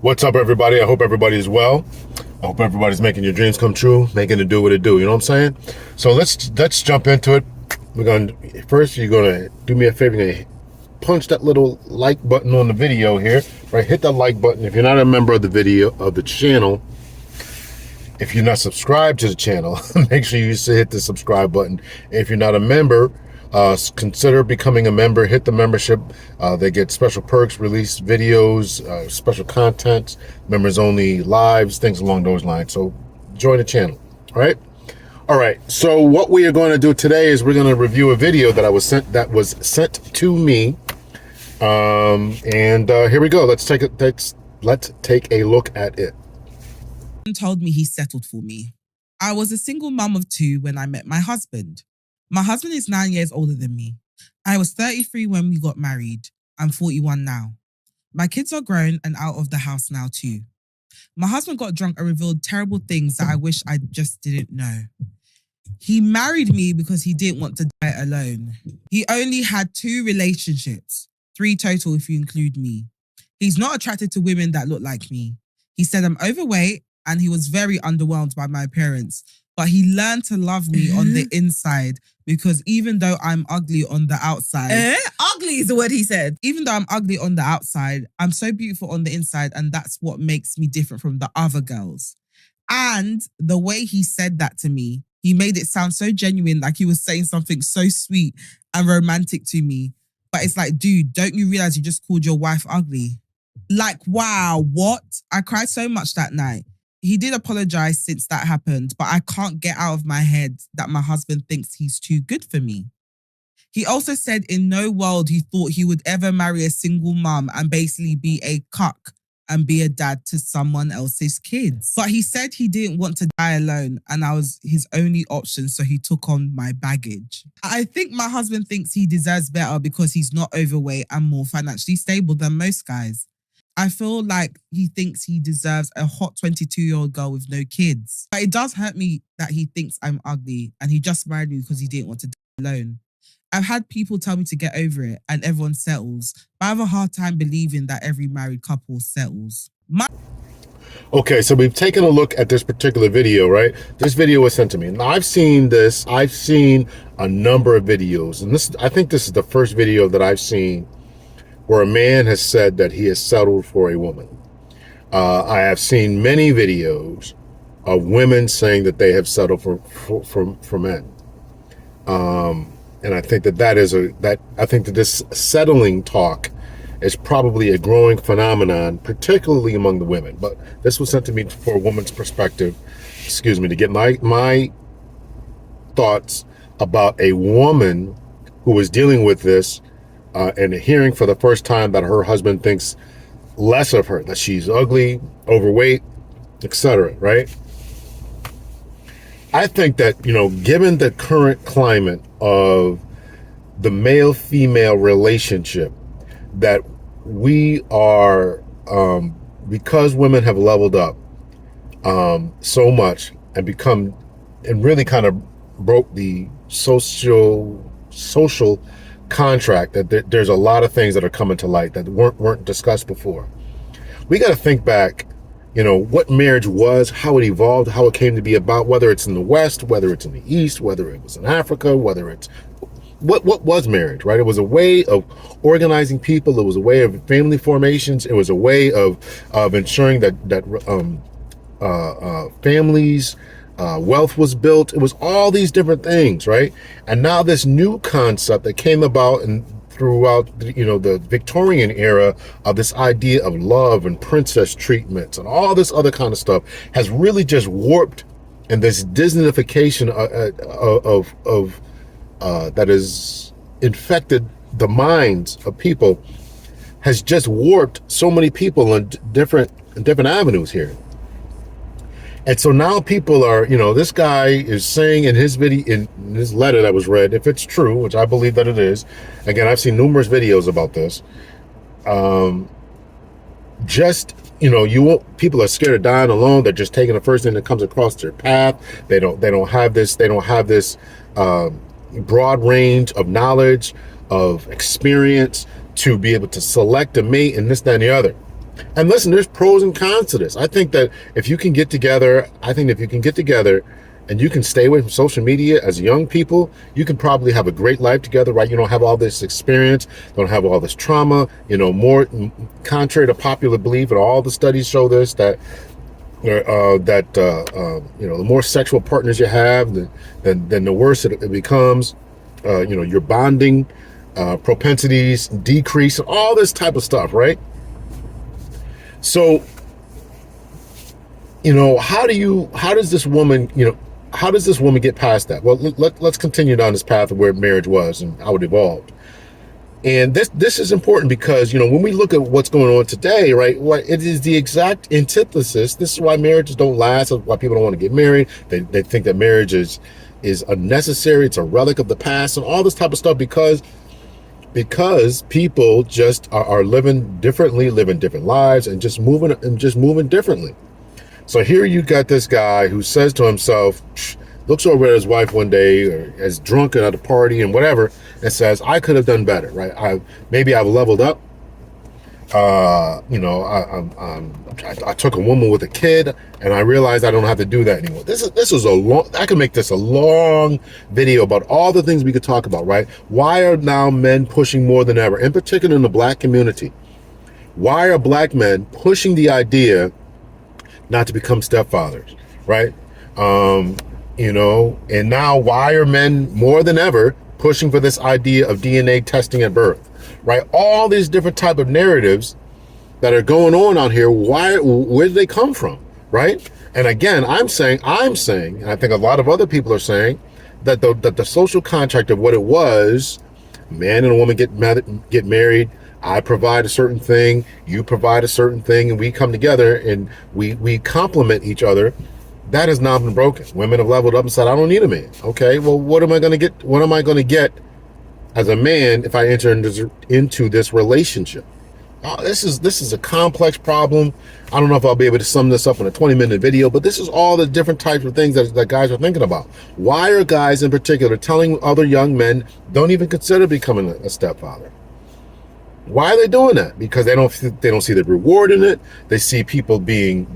What's up, everybody? I hope everybody's well. I hope everybody's making your dreams come true, making it do what it do. You know what I'm saying? So let's jump into it. We're gonna first. You're gonna do me a favor. You're gonna punch that little like button on the video here. Right, hit that like button. If you're not a member of the video of the channel, if you're not subscribed to the channel, make sure you hit the subscribe button. If you're not a member, consider becoming a member. Hit the membership. They get special perks, release videos, special content, members only lives, things along those lines. So join the channel. All right. So what we are going to do today is we're going to review a video that was sent to me. Here we go. Let's take a look at it. Told me he settled for me. I was a single mum of 2 when I met my husband. My husband is 9 years older than me. I was 33 when we got married. I'm 41 now. My kids are grown and out of the house now too. My husband got drunk and revealed terrible things that I wish I just didn't know. He married me because he didn't want to die alone. He only had 2 relationships, 3 total if you include me. He's not attracted to women that look like me. He said I'm overweight and he was very underwhelmed by my appearance. But he learned to love me on the inside because even though I'm ugly on the outside. Ugly is the word he said. Even though I'm ugly on the outside, I'm so beautiful on the inside, and that's what makes me different from the other girls. And the way he said that to me, he made it sound so genuine, like he was saying something so sweet and romantic to me. But it's like, dude, don't you realize you just called your wife ugly? Like, wow, what? I cried so much that night. He did apologize since that happened, but I can't get out of my head that my husband thinks he's too good for me. He also said in no world he thought he would ever marry a single mum and basically be a cuck and be a dad to someone else's kids. But he said he didn't want to die alone and I was his only option, so he took on my baggage. I think my husband thinks he deserves better because he's not overweight and more financially stable than most guys. I feel like he thinks he deserves a hot 22-year-old girl with no kids. But it does hurt me that he thinks I'm ugly and he just married me because he didn't want to die alone. I've had people tell me to get over it and everyone settles, but I have a hard time believing that every married couple settles. Okay, so we've taken a look at this particular video, right? This video was sent to me. Now, I've seen a number of videos, and I think this is the first video that I've seen where a man has said that he has settled for a woman. I have seen many videos of women saying that they have settled for men. And I think I think that this settling talk is probably a growing phenomenon, particularly among the women. But this was sent to me for a woman's perspective, to get my thoughts about a woman who was dealing with this and hearing for the first time that her husband thinks less of her, that she's ugly, overweight, etc., right? I think that, given the current climate of the male-female relationship, that we are, because women have leveled up so much and really kind of broke the social contract, that there's a lot of things that are coming to light that weren't discussed before. We got to think back, what marriage was, how it evolved, how it came to be about, whether it's in the West, whether it's in the East, whether it was in Africa, whether it's what was marriage, right? It was a way of organizing people. It was a way of family formations. It was a way of ensuring that families, wealth was built. It was all these different things, right? And now this new concept that came about and throughout the Victorian era of this idea of love and princess treatments and all this other kind of stuff has really just warped, and this Disneyfication that has infected the minds of people has just warped so many people in different avenues here. And so now people are, this guy is saying in his video, in his letter that was read, if it's true, which I believe that it is. Again, I've seen numerous videos about this. People are scared of dying alone. They're just taking the first thing that comes across their path. They don't have this broad range of knowledge, of experience to be able to select a mate and this, that, and the other. And listen, there's pros and cons to this. I think that if you can get together, and you can stay away from social media as young people, you can probably have a great life together, right? You don't have all this experience, don't have all this trauma, more contrary to popular belief, and all the studies show this, that the more sexual partners you have, then the worse it becomes. Your bonding propensities decrease, all this type of stuff, right? So, how does this woman get past that? Well, let's continue down this path of where marriage was and how it evolved. And this is important because, when we look at what's going on today, right, it is the exact antithesis. This is why marriages don't last, why people don't want to get married. They think that marriage is unnecessary. It's a relic of the past and all this type of stuff because people just are living differently, living different lives and just moving differently. So here you got this guy who says to himself, looks over at his wife one day, or is drunk at a party and whatever, and says, I could have done better, right? Maybe I've leveled up. I took a woman with a kid and I realized I don't have to do that anymore. I could make this a long video about all the things we could talk about, right? Why are now men pushing more than ever, in particular in the black community? Why are black men pushing the idea not to become stepfathers, right? And now why are men more than ever pushing for this idea of DNA testing at birth, right? All these different type of narratives that are going on out here, where do they come from, right? And again, I'm saying, and I think a lot of other people are saying, that the social contract of what it was, man and a woman get married, I provide a certain thing, you provide a certain thing, and we come together and we complement each other. That has now been broken. Women have leveled up and said, I don't need a man. Okay, well, what am I going to get? What am I going to get as a man if I enter into this relationship? This is a complex problem. I don't know if I'll be able to sum this up in a 20-minute video, but this is all the different types of things that guys are thinking about. Why are guys in particular telling other young men, don't even consider becoming a stepfather? Why are they doing that? Because they don't see the reward in it. They see people being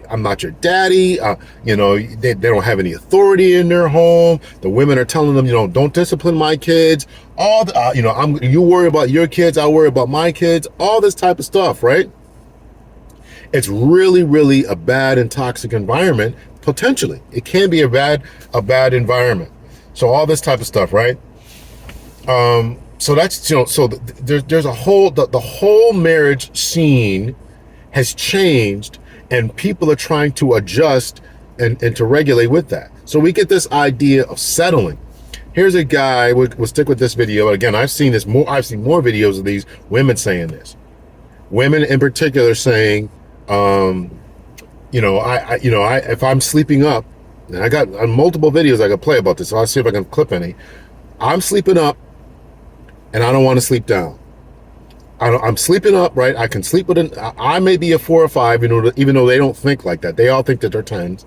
I'm not your daddy. They don't have any authority in their home. The women are telling them, don't discipline my kids. All the, you worry about your kids, I worry about my kids. All this type of stuff, right? It's really, really a bad and toxic environment. Potentially, it can be a bad environment. So all this type of stuff, right? So that's, there's a whole, the whole marriage scene has changed, and people are trying to adjust and to regulate with that. So we get this idea of settling. Here's a guy, we'll stick with this video. Again, I've seen more videos of these women saying this. Women in particular saying, if I'm sleeping up, and I got multiple videos I could play about this, so I'll see if I can clip any. I'm sleeping up, and I don't want to sleep down. I'm sleeping up, right? I can sleep with I may be a 4 or 5, even though they don't think like that. They all think that they're 10s.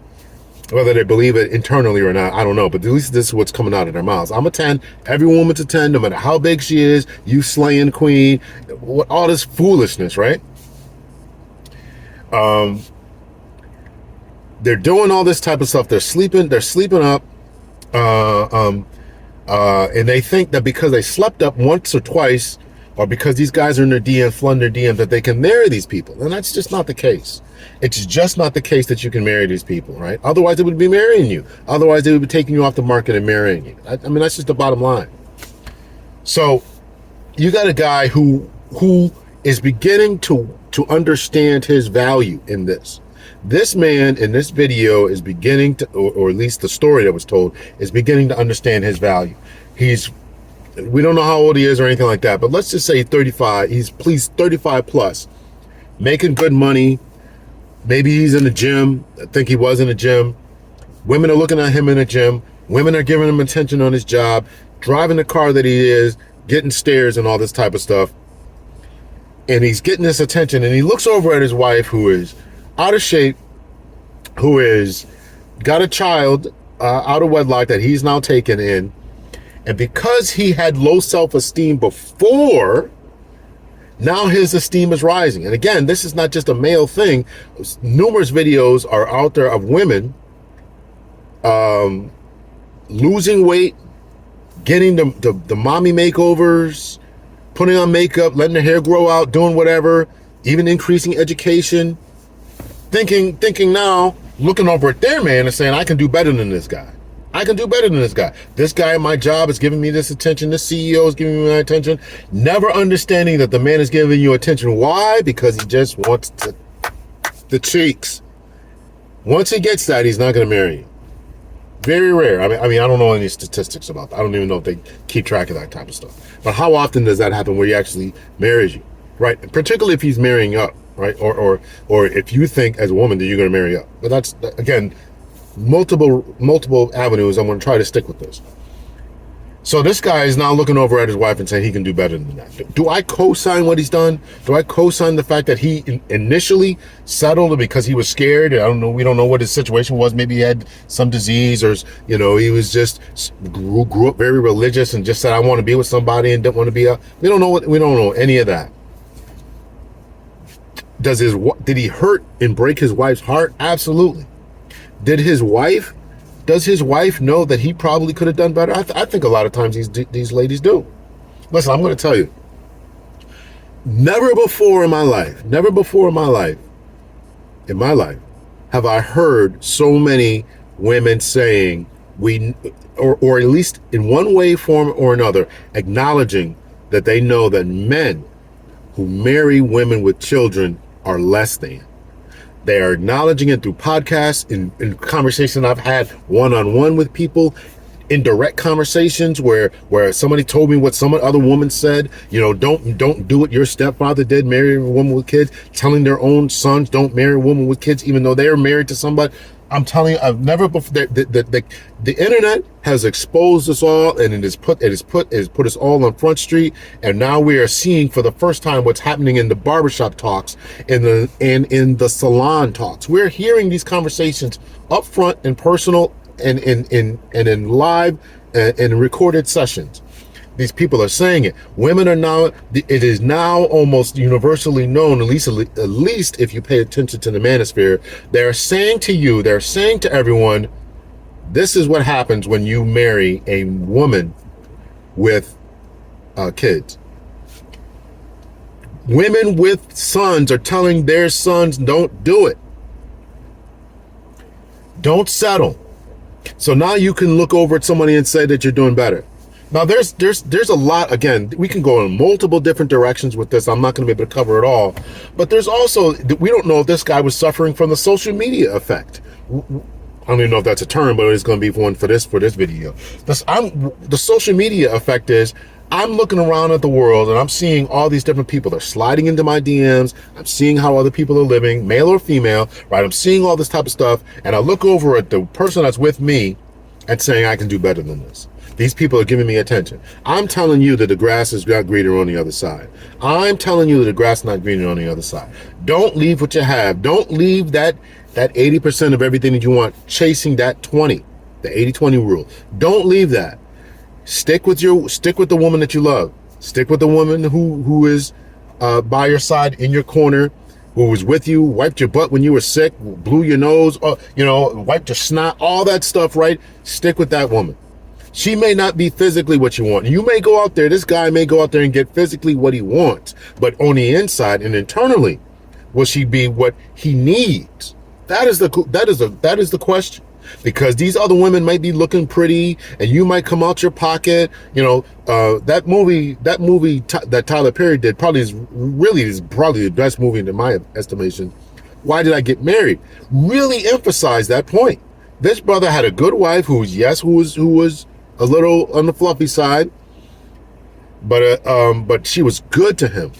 Whether they believe it internally or not, I don't know. But at least this is what's coming out of their mouths. I'm a 10. Every woman's a 10, no matter how big she is. You slaying queen. All this foolishness, right? They're doing all this type of stuff. They're sleeping up. And they think that because they slept up once or twice, or because these guys are in their DM, flooding their DM, that they can marry these people. And that's just not the case. It's just not the case that you can marry these people, right? Otherwise, they would be marrying you. Otherwise, they would be taking you off the market and marrying you. I mean, that's just the bottom line. So you got a guy who is beginning to understand his value in this. This man in this video is beginning to, or at least the story that was told, is beginning to understand his value. We don't know how old he is or anything like that, but let's just say 35. He's 35 plus, making good money. Maybe he's in the gym. I think he was in the gym. Women are looking at him in the gym. Women are giving him attention on his job, driving the car that he is, getting stares and all this type of stuff. And he's getting this attention, and he looks over at his wife, who is out of shape, who is got a child out of wedlock that he's now taken in. And because he had low self-esteem before, Now his esteem is rising. And again, this is not just a male thing. Numerous videos are out there of women losing weight, getting the mommy makeovers, putting on makeup, letting their hair grow out, doing whatever, even increasing education, thinking now, looking over at their man and saying, I can do better than this guy. I can do better than this guy. This guy in my job is giving me this attention. This CEO is giving me my attention. Never understanding that the man is giving you attention. Why? Because he just wants the cheeks. Once he gets that, he's not going to marry you. Very rare. I mean, I don't know any statistics about that. I don't even know if they keep track of that type of stuff. But how often does that happen where he actually marries you, right? Particularly if he's marrying up, right? Or if you think as a woman that you're going to marry up. But that's, again, multiple avenues. I'm going to try to stick with this. So this guy is now looking over at his wife and saying he can do better than that. Do I co-sign what he's done? Do I co-sign the fact that he initially settled because he was scared? I don't know. We don't know what his situation was. Maybe he had some disease, or he was just grew up very religious and just said, I want to be with somebody and didn't want to be a. We don't know any of that. Did he hurt and break his wife's heart? Absolutely. Does his wife know that he probably could have done better? I think a lot of times these ladies do. Listen, I'm going to tell you, never before in my life, have I heard so many women saying or at least in one way, form, or another, acknowledging that they know that men who marry women with children are less than. They are acknowledging it through podcasts, in conversations I've had one-on-one with people, in direct conversations where somebody told me what some other woman said. Don't do what your stepfather did, marry a woman with kids, telling their own sons don't marry a woman with kids, even though they are married to somebody. I'm telling you, I've never before. The internet has exposed us all, and it has put us all on Front Street. And now we are seeing for the first time what's happening in the barbershop talks, and in the salon talks. We're hearing these conversations up front and personal, and in live and recorded sessions. These people are saying it. Women are now, it is now almost universally known, at least if you pay attention to the manosphere, they're saying to everyone, this is what happens when you marry a woman with kids. Women with sons are telling their sons, don't do it. Don't settle. So now you can look over at somebody and say that you're doing better. Now there's a lot. Again, we can go in multiple different directions with this. I'm not going to be able to cover it all, but there's also, we don't know if this guy was suffering from the social media effect. I don't even know if that's a term, but it's going to be one for this video. The social media effect is, I'm looking around at the world and I'm seeing all these different people. They're sliding into my DMs. I'm seeing how other people are living, male or female, right? I'm seeing all this type of stuff, and I look over at the person that's with me and saying, I can do better than this. These people are giving me attention. I'm telling you that the grass is not greener on the other side. I'm telling you that the grass is not greener on the other side. Don't leave what you have. Don't leave that 80% of everything that you want, chasing that 20, the 80-20 rule. Don't leave that. Stick with the woman that you love. Stick with the woman who is by your side, in your corner, who was with you, wiped your butt when you were sick, blew your nose, wiped your snot, all that stuff, right? Stick with that woman. She may not be physically what you want. You may go out there, this guy may go out there and get physically what he wants, but on the inside and internally, will she be what he needs? That is the question. Because these other women might be looking pretty, and you might come out your pocket. That movie that Tyler Perry did probably is probably the best movie in my estimation. Why Did I Get Married? Really emphasized that point. This brother had a good wife who was a little on the fluffy side, but she was good to him.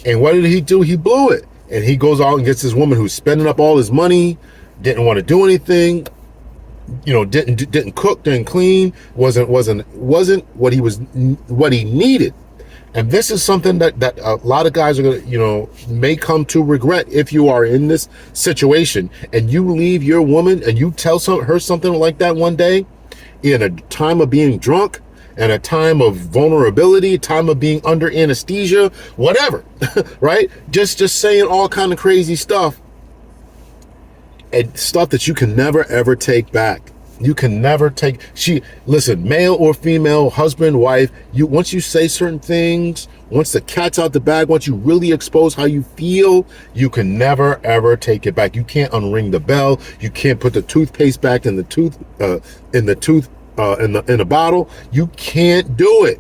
And what did he do? He blew it, and he goes out and gets this woman who's spending up all his money, didn't want to do anything, didn't cook, didn't clean, wasn't what he needed. And this is something that a lot of guys are gonna, may come to regret. If you are in this situation and you leave your woman and you tell her something like that one day in a time of being drunk, and a time of vulnerability, time of being under anesthesia, whatever, right? Just saying all kind of crazy stuff, and stuff that you can never ever take back. You can never take, listen, male or female, husband, wife, once you say certain things, once the cat's out the bag, once you really expose how you feel, you can never ever take it back. You can't unring the bell. You can't put the toothpaste back in the bottle. You can't do it.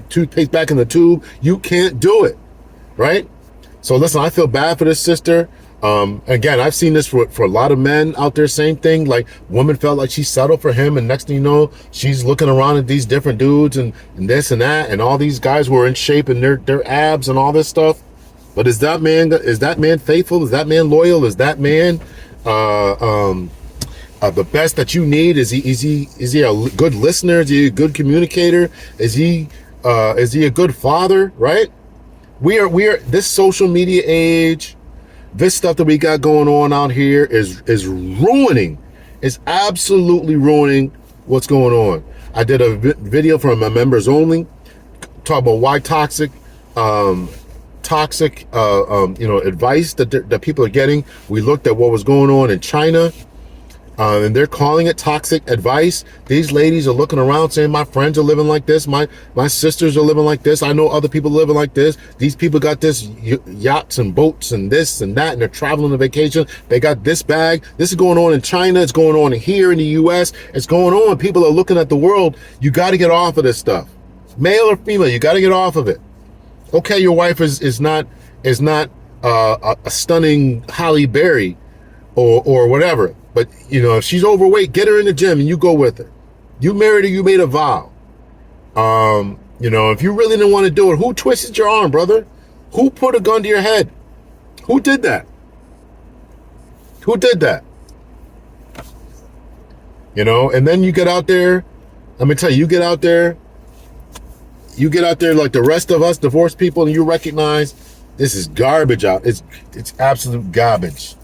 Toothpaste back in the tube. You can't do it, right? So listen, I feel bad for this sister. Again, I've seen this for a lot of men out there, same thing. Like, woman felt like she settled for him, and next thing you know, she's looking around at these different dudes and this and that, and all these guys were in shape and their abs and all this stuff. But is that man faithful? Is that man loyal? Is that man the best that you need? Is he a good listener? Is he a good communicator? Is he a good father? Right? We are this social media age. This stuff that we got going on out here is absolutely ruining what's going on. I did a video for my members only, talk about why toxic advice that people are getting. We looked at what was going on in China. And they're calling it toxic advice. These ladies are looking around saying, my friends are living like this. My sisters are living like this. I know other people living like this. These people got this yachts and boats and this and that, and they're traveling on vacation. They got this bag. This is going on in China. It's going on here in the US. It's going on. People are looking at the world. You got to get off of this stuff. Male or female, you got to get off of it. Okay, your wife is not a stunning Halle Berry or whatever. But, if she's overweight, get her in the gym and you go with her. You married her, you made a vow. If you really didn't want to do it, who twisted your arm, brother? Who put a gun to your head? Who did that? Who did that? And then you get out there. Let me tell you, you get out there like the rest of us divorced people, and you recognize this is garbage out. It's absolute garbage.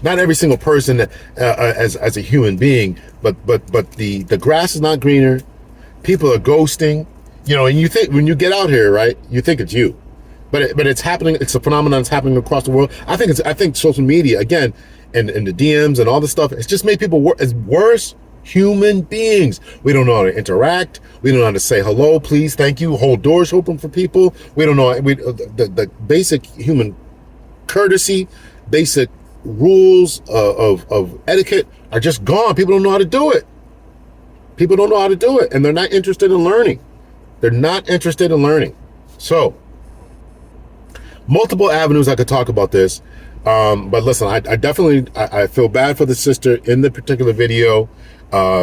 Not every single person as a human being, but the grass is not greener. People are ghosting, and you think when you get out here, right, you think it's you, but it's happening. It's a phenomenon that's happening across the world. I think social media, again, and the DMs and all this stuff, it's just made people worse human beings. We don't know how to interact. We don't know how to say hello, please, thank you, hold doors open for people. We don't know the basic human courtesy, basic rules of etiquette are just gone. People don't know how to do it. People don't know how to do it, and they're not interested in learning. They're not interested in learning. So, multiple avenues I could talk about this. But listen, I definitely feel bad for the sister in the particular video.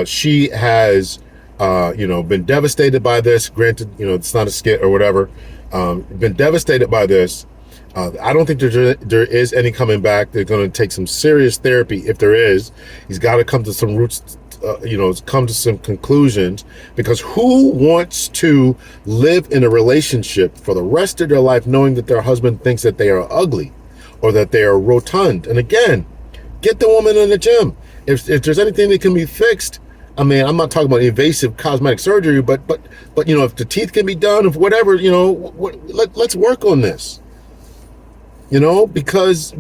She has, been devastated by this. Granted, it's not a skit or whatever. Been devastated by this. I don't think there is any coming back. They're going to take some serious therapy. If there is, he's got to come to some roots, come to some conclusions, because who wants to live in a relationship for the rest of their life knowing that their husband thinks that they are ugly or that they are rotund? And again, get the woman in the gym. If there's anything that can be fixed, I mean, I'm not talking about invasive cosmetic surgery, but if the teeth can be done, if whatever, let's work on this. Because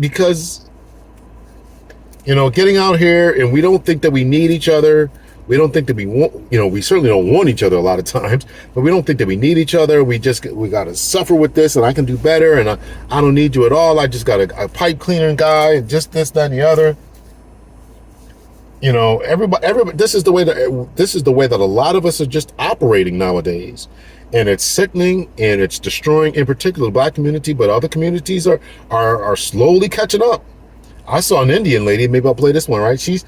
getting out here and we don't think that we need each other. We don't think that we want, we certainly don't want each other a lot of times, but we don't think that we need each other. We got to suffer with this, and I can do better, and I don't need you at all. I just got a pipe cleaner guy, and just this, that, and the other. Everybody, this is the way that a lot of us are just operating nowadays. And it's sickening, and it's destroying, in particular, the Black community, but other communities are slowly catching up. I saw an Indian lady, maybe I'll play this one, right? She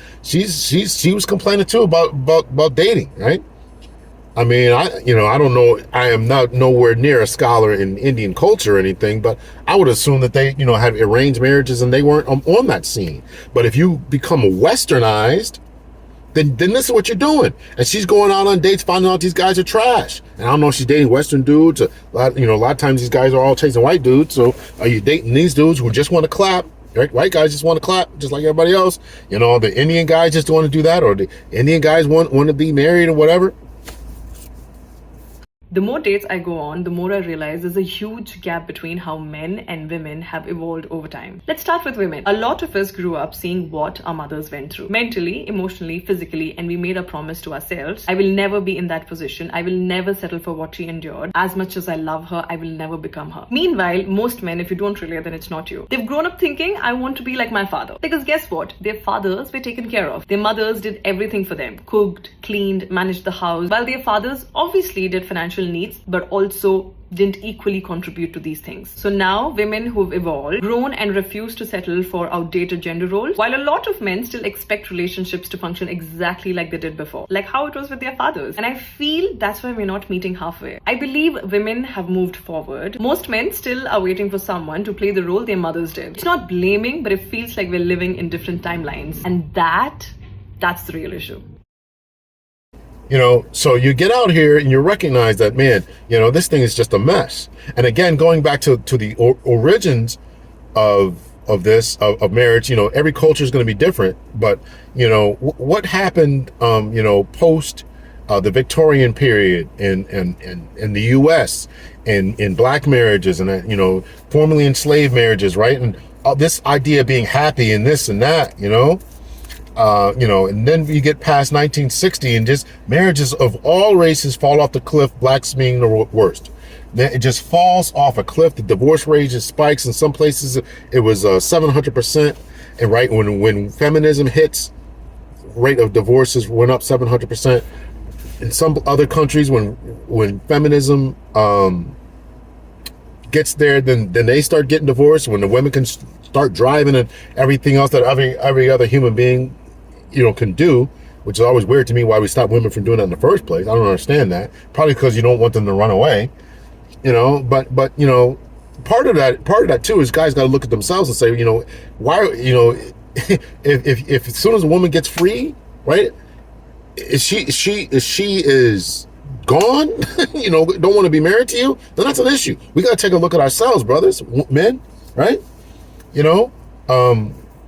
was complaining too about dating, right? I mean, I don't know, I am not nowhere near a scholar in Indian culture or anything, but I would assume that they, had arranged marriages and they weren't on that scene. But if you become westernized, then this is what you're doing. And she's going out on dates, finding out these guys are trash. And I don't know if she's dating Western dudes. A lot of times these guys are all chasing white dudes. So are you dating these dudes who just want to clap? Right? White guys just want to clap, just like everybody else. The Indian guys just want to do that, or the Indian guys want to be married or whatever. The more dates I go on, the more I realize there's a huge gap between how men and women have evolved over time. Let's start with women. A lot of us grew up seeing what our mothers went through, mentally, emotionally, physically, and we made a promise to ourselves. I will never be in that position. I will never settle for what she endured. As much as I love her, I will never become her. Meanwhile, most men, if you don't relate, then it's not you. They've grown up thinking, I want to be like my father. Because guess what? Their fathers were taken care of. Their mothers did everything for them. Cooked, cleaned, managed the house. While their fathers obviously did financial needs, but also didn't equally contribute to these things. So now women who've evolved, grown and refuse to settle for outdated gender roles, while a lot of men still expect relationships to function exactly like they did before, like how it was with their fathers. And I feel that's why we're not meeting halfway. I believe women have moved forward. Most men still are waiting for someone to play the role their mothers did. It's not blaming, but it feels like we're living in different timelines. And that's the real issue. You know, so you get out here and you recognize that, man, you know, this thing is just a mess. And again, going back to the origins of marriage, you know, every culture is going to be different. But, you know, what happened, you know, post the Victorian period in the U.S. and in black marriages and, you know, formerly enslaved marriages, right? And this idea of being happy and this and that, you know, and then you get past 1960 and just marriages of all races fall off the cliff, blacks being the worst. Then it just falls off a cliff. The divorce rate just spikes. In some places it was 700%. And right when feminism hits, rate of divorces went up 700%. In some other countries, when feminism gets there, then they start getting divorced. When the women can start driving and everything else that every other human being, you know, can do, which is always weird to me why we stop women from doing that in the first place. I don't understand that. Probably because you don't want them to run away, you know. But you know, part of that too is guys got to look at themselves and say, you know, why, you know, if as soon as a woman gets free, right, is she gone, you know, don't want to be married to you, then that's an issue. We got to take a look at ourselves, brothers, men, right? You know,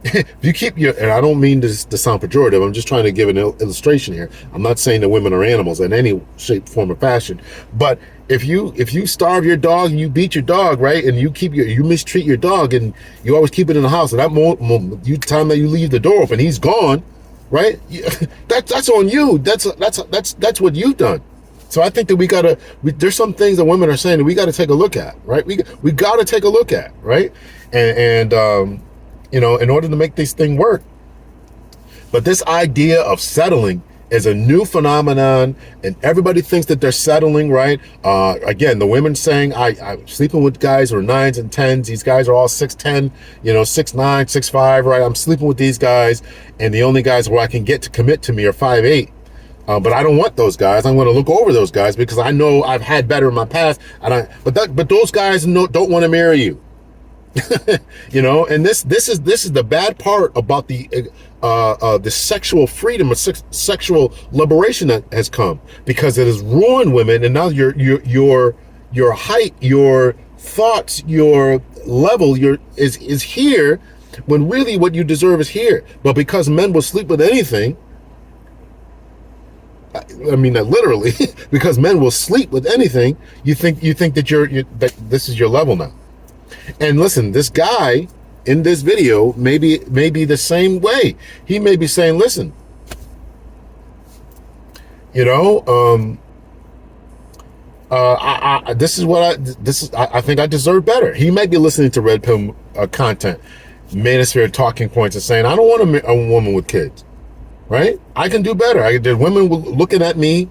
if you keep and I don't mean this to sound pejorative, I'm just trying to give an illustration here. I'm not saying that women are animals in any shape, form, or fashion. But if you starve your dog and you beat your dog, right, and you mistreat your dog and you always keep it in the house, and that time that you leave the door open, he's gone, right? That's on you. That's what you've done. So I think that there's some things that women are saying that we got to take a look at, right? We got to take a look at, right? And you know, in order to make this thing work. But this idea of settling is a new phenomenon, and everybody thinks that they're settling, right? Again, the women saying, I'm sleeping with guys who are 9s and 10s. These guys are all 6'10", you know, 6'9", 6'5", right? I'm sleeping with these guys, and the only guys who I can get to commit to me are 5'8". But I don't want those guys. I'm going to look over those guys because I know I've had better in my past. But those guys don't want to marry you. You know, and this is the bad part about the sexual freedom or sexual liberation that has come, because it has ruined women. And now your height, your thoughts, your level, is here, when really what you deserve is here. But because men will sleep with anything, I mean that literally, because men will sleep with anything, you think that that this is your level now. And listen, this guy in this video may be the same way. He may be saying, listen, you know, I think I deserve better. He might be listening to Red Pill content, Manosphere talking points, and saying, I don't want a woman with kids, right? I can do better. There's women looking at me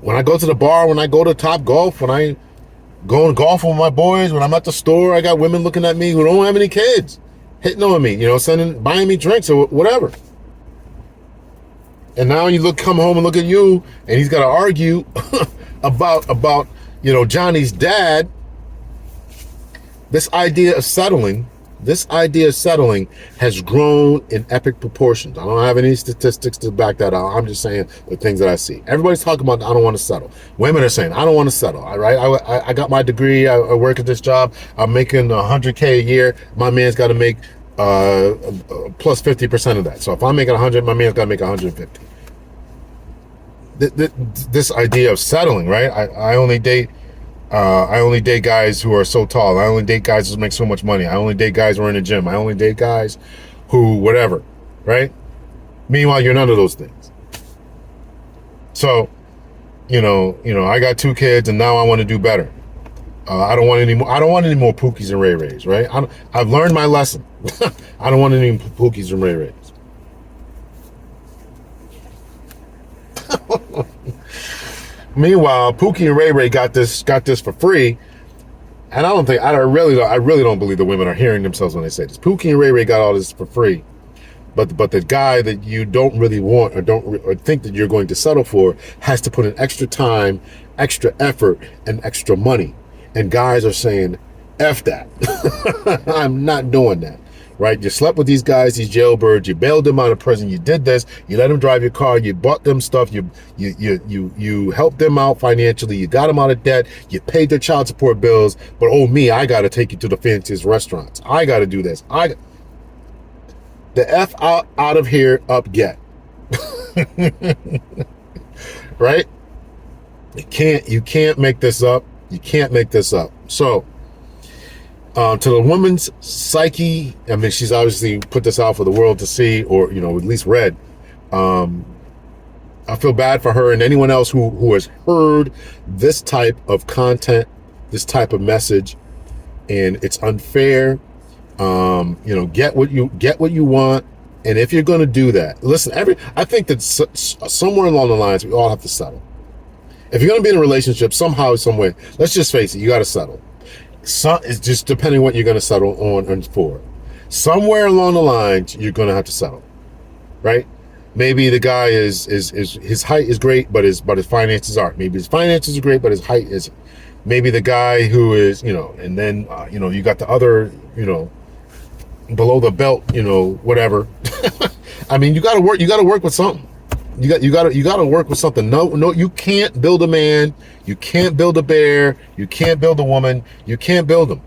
when I go to the bar, when I go to Top Golf, when I going golf with my boys, when I'm at the store, I got women looking at me who don't have any kids, hitting on me, you know, buying me drinks or whatever. And now you come home and look at you, and he's got to argue about, you know, Johnny's dad. This idea of settling has grown in epic proportions. I don't have any statistics to back that out. I'm just saying the things that I see. Everybody's talking about, I don't want to settle. Women are saying, I don't want to settle. All right, I got my degree. I work at this job. I'm making $100K a year. My man's got to make plus 50% of that. So if I'm making 100, my man's got to make 150. this idea of settling, right? I only date guys who are so tall. I only date guys who make so much money. I only date guys who are in the gym. I only date guys who whatever, right? Meanwhile, you're none of those things. So, I got 2 kids, and now I want to do better. I don't want any more. I don't want any more Pookies and Ray Rays, right? I've learned my lesson. I don't want any Pookies and Ray Rays. Meanwhile, Pookie and Ray Ray got this for free, and I really don't believe the women are hearing themselves when they say this. Pookie and Ray Ray got all this for free, but the guy that you don't really want or think that you're going to settle for has to put in extra time, extra effort, and extra money. And guys are saying, "F that." I'm not doing that. Right? You slept with these guys, these jailbirds. You bailed them out of prison. You did this. You let them drive your car. You bought them stuff. You helped them out financially. You got them out of debt. You paid their child support bills. But I got to take you to the fanciest restaurants. I got to do this. The F out of here, up get. Right? You can't make this up. You can't make this up. So, to the woman's psyche, I mean, she's obviously put this out for the world to see, or, at least read. I feel bad for her and anyone else who has heard this type of content, this type of message, and it's unfair. Get what you want. And if you're going to do that, listen, I think that somewhere along the lines, we all have to settle. If you're going to be in a relationship somehow, some way, let's just face it, you got to settle. It's just depending what you're going to settle on and for. Somewhere along the lines, you're going to have to settle, right? Maybe the guy is his height is great, but his finances aren't. Maybe his finances are great, but his height isn't. Maybe the guy who is, and then you got the other, below the belt, whatever. I mean, you got to work. You got to work with something. You got to work with something. No, you can't build a man. You can't build a bear. You can't build a woman. You can't build them.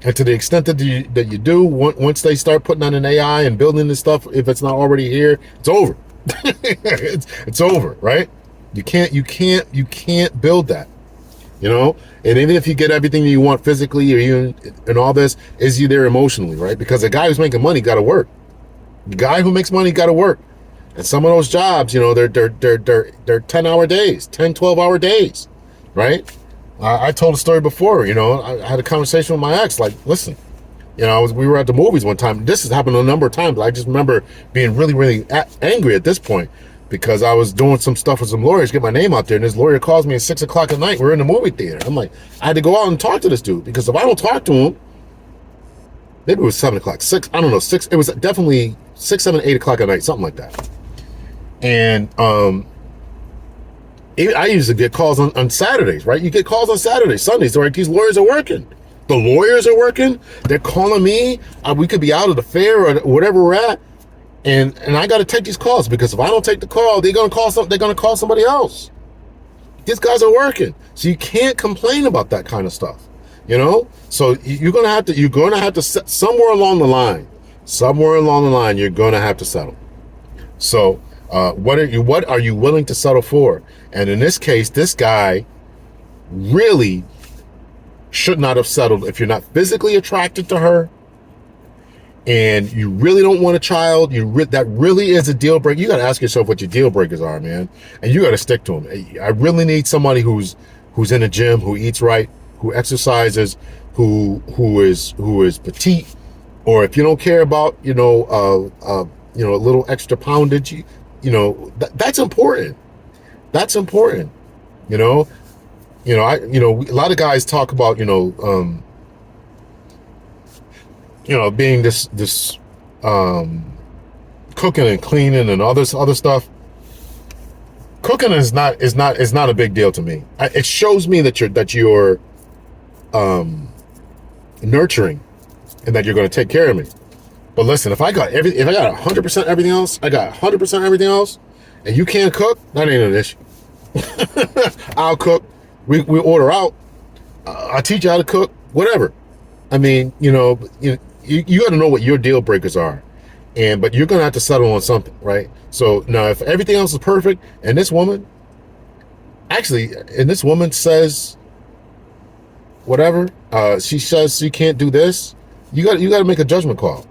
And to the extent that you do, once they start putting on an AI and building this stuff, if it's not already here, it's over. it's over, right? You can't build that. And even if you get everything you want physically or even and all this, is you there emotionally, right? Because the guy who's making money got to work. The guy who makes money got to work. And some of those jobs, they're 10-hour days, 10, 12-hour days, right? I told a story before, I had a conversation with my ex, like, listen, we were at the movies one time. This has happened a number of times, but I just remember being really, really angry at this point because I was doing some stuff with some lawyers, get my name out there, and this lawyer calls me at 6 o'clock at night. We're in the movie theater. I'm like, I had to go out and talk to this dude because if I don't talk to him, maybe it was 7 o'clock, 6, I don't know, 6, it was definitely 6, 7, 8 o'clock at night, something like that. And I usually get calls on Saturdays, right? You get calls on Saturdays, Sundays, right? These lawyers are working. The lawyers are working. They're calling me. We could be out at the fair or whatever we're at. And I got to take these calls because if I don't take the call, they're going to call somebody else. These guys are working. So you can't complain about that kind of stuff, So you're going to have to somewhere along the line, you're going to have to settle. So, what are you willing to settle for? And in this case, this guy really should not have settled. If you're not physically attracted to her and you really don't want a child, that really is a deal breaker. You got to ask yourself what your deal breakers are, man, and you got to stick to them. I really need somebody who's in the gym, who eats right, who exercises, who is petite, or if you don't care about a little extra poundage, that's important. That's important. A lot of guys talk about, being this cooking and cleaning and all this other stuff. Cooking is not a big deal to me. It shows me that you're nurturing and that you're going to take care of me. But listen, if I got 100% everything else, and you can't cook, that ain't an issue. I'll cook. We order out. I'll teach you how to cook. Whatever. I mean, you got to know what your deal breakers are, but you're gonna have to settle on something, right? So now, if everything else is perfect, and this woman, actually, and this woman says whatever. She says she can't do this. You got to make a judgment call.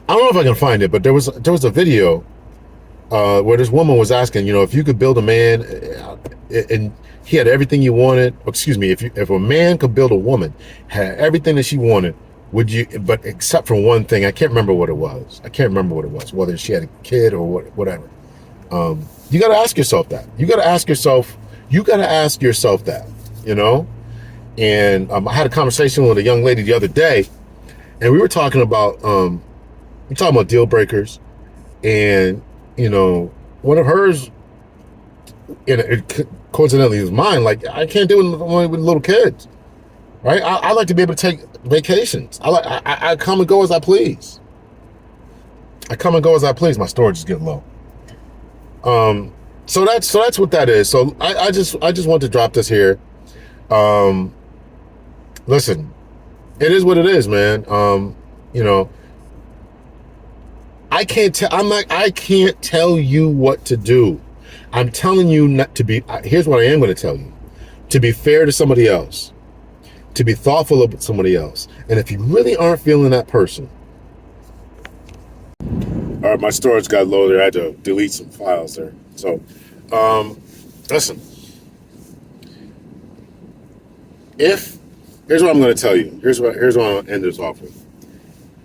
I don't know if I can find it, but there was a video where this woman was asking, if you could build a man and he had everything you wanted. Excuse me, if a man could build a woman, had everything that she wanted, would you? But except for one thing, I can't remember what it was. Whether she had a kid or whatever. You got to ask yourself that. You got to ask yourself that. And I had a conversation with a young lady the other day, and we were talking about deal breakers, and one of hers, and it coincidentally was mine. Like, I can't do it with little kids, right? I like to be able to take vacations. I come and go as I please. My storage is getting low. So that's what that is. So I just want to drop this here. Listen, it is what it is, man. I can't tell you what to do. I'm telling you not to be. Here's what I am going to tell you: to be fair to somebody else, to be thoughtful of somebody else, and if you really aren't feeling that person. All right, my storage got low there. I had to delete some files there. So, listen. Here's what I'm going to tell you. Here's what I'll end this off with.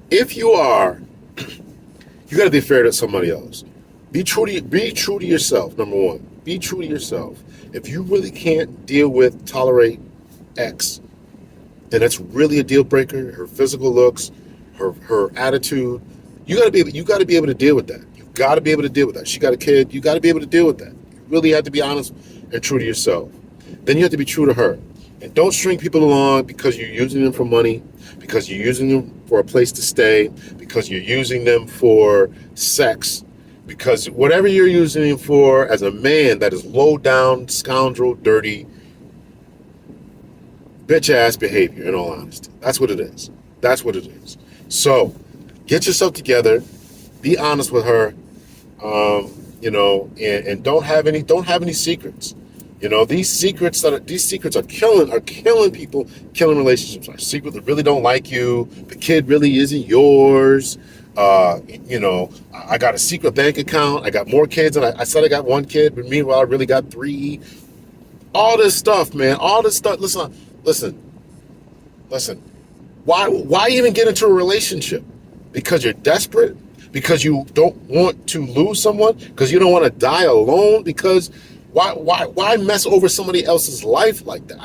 If you got to be fair to somebody else. Be true to yourself. Number one, be true to yourself. If you really can't tolerate X, then that's really a deal breaker. Her physical looks, her attitude. You got to be able to deal with that. You got to be able to deal with that. She got a kid. You got to be able to deal with that. You really have to be honest and true to yourself. Then you have to be true to her. And don't string people along because you're using them for money, because you're using them for a place to stay, because you're using them for sex, because whatever you're using them for as a man, that is low down, scoundrel, dirty, bitch ass behavior, in all honesty. That's what it is. So get yourself together, be honest with her, and don't have any secrets. These secrets are killing people, killing relationships. I secretly really don't like you. The kid really isn't yours. I got a secret bank account. I got more kids, and I said I got one kid, but meanwhile I really got 3. All this stuff, man. All this stuff. Listen. Why even get into a relationship? Because you're desperate? Because you don't want to lose someone? Because you don't want to die alone? Because why mess over somebody else's life like that?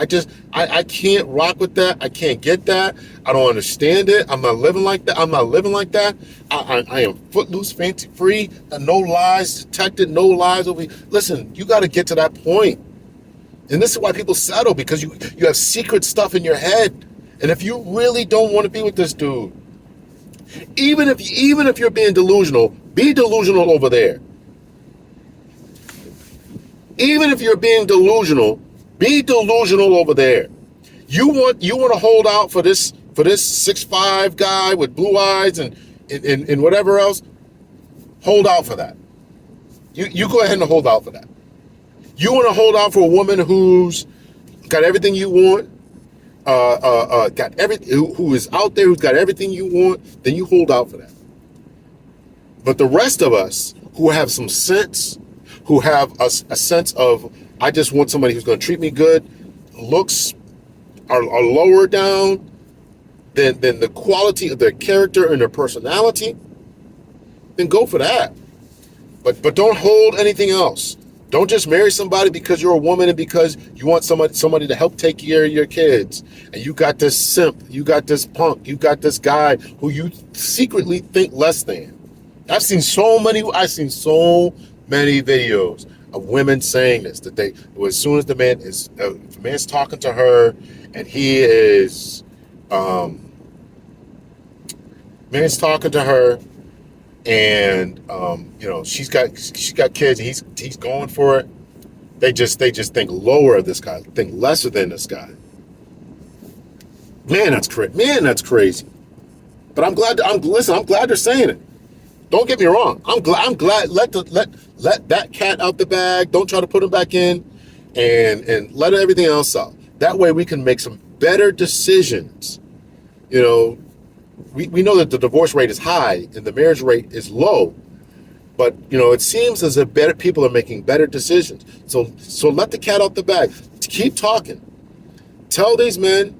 I can't rock with that. I can't get that. I don't understand it. I'm not living like that. I am footloose, fancy free, no lies detected, no lies over. Listen, you got to get to that point. And this is why people settle, because you have secret stuff in your head. And if you really don't want to be with this dude, even if you're being delusional, be delusional over there. Even if you're being delusional, be delusional over there. You want to hold out for this 6'5" guy with blue eyes and whatever else. Hold out for that. You go ahead and hold out for that. You want to hold out for a woman who's got everything you want, who is out there, who's got everything you want, then you hold out for that. But the rest of us who have some sense, who have a sense of, I just want somebody who's going to treat me good, looks are lower down than the quality of their character and their personality, then go for that. But don't hold anything else. Don't just marry somebody because you're a woman and because you want somebody to help take care of your kids. And you got this simp, you got this punk, you got this guy who you secretly think less than. I've seen so many videos of women saying this, that as soon as if the man's talking to her and he is, man's talking to her and, she's got kids and he's going for it. They just think lower of this guy, think lesser than this guy. Man, that's crazy. But I'm glad they're saying it. Don't get me wrong. I'm glad. Let that cat out the bag. Don't try to put him back in. and let everything else out. That way we can make some better decisions. You know, we know that the divorce rate is high and the marriage rate is low, but you know, it seems as if better people are making better decisions. So let the cat out the bag. Keep talking. Tell these men,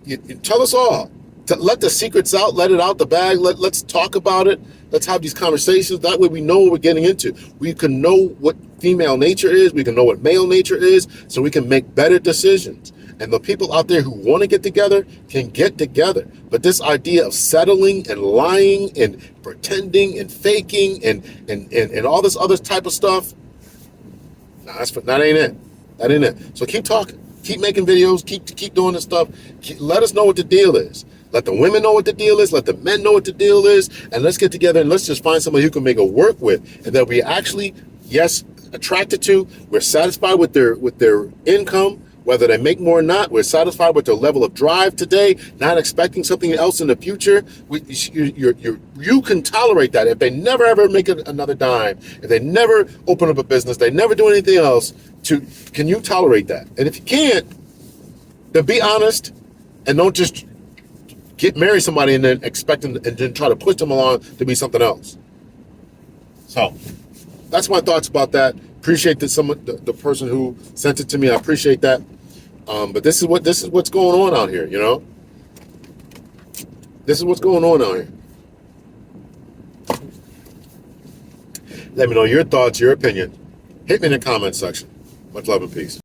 you tell us all. Let the secrets out, let it out the bag. Let's talk about it. Let's have these conversations. That way we know what we're getting into. We can know what female nature is. We can know what male nature is, so we can make better decisions. And the people out there who want to get together can get together. But this idea of settling and lying and pretending and faking and all this other type of stuff, that ain't it. That ain't it. So keep talking. Keep making videos. Keep doing this stuff. Let us know what the deal is. Let the women know what the deal is. Let the men know what the deal is. And let's get together and let's just find somebody who can make it work with, and that we actually, yes, attracted to. We're satisfied with their income, whether they make more or not. We're satisfied with their level of drive today, not expecting something else in the future. You can tolerate that. If they never ever make another dime, if they never open up a business, they never do anything else, can you tolerate that? And if you can't, then be honest and don't just marry somebody and then expect them and then try to push them along to be something else. So that's my thoughts about that. Appreciate that the person who sent it to me. I appreciate that. But this is what's going on out here, you know? This is what's going on out here. Let me know your thoughts, your opinion. Hit me in the comment section. Much love and peace.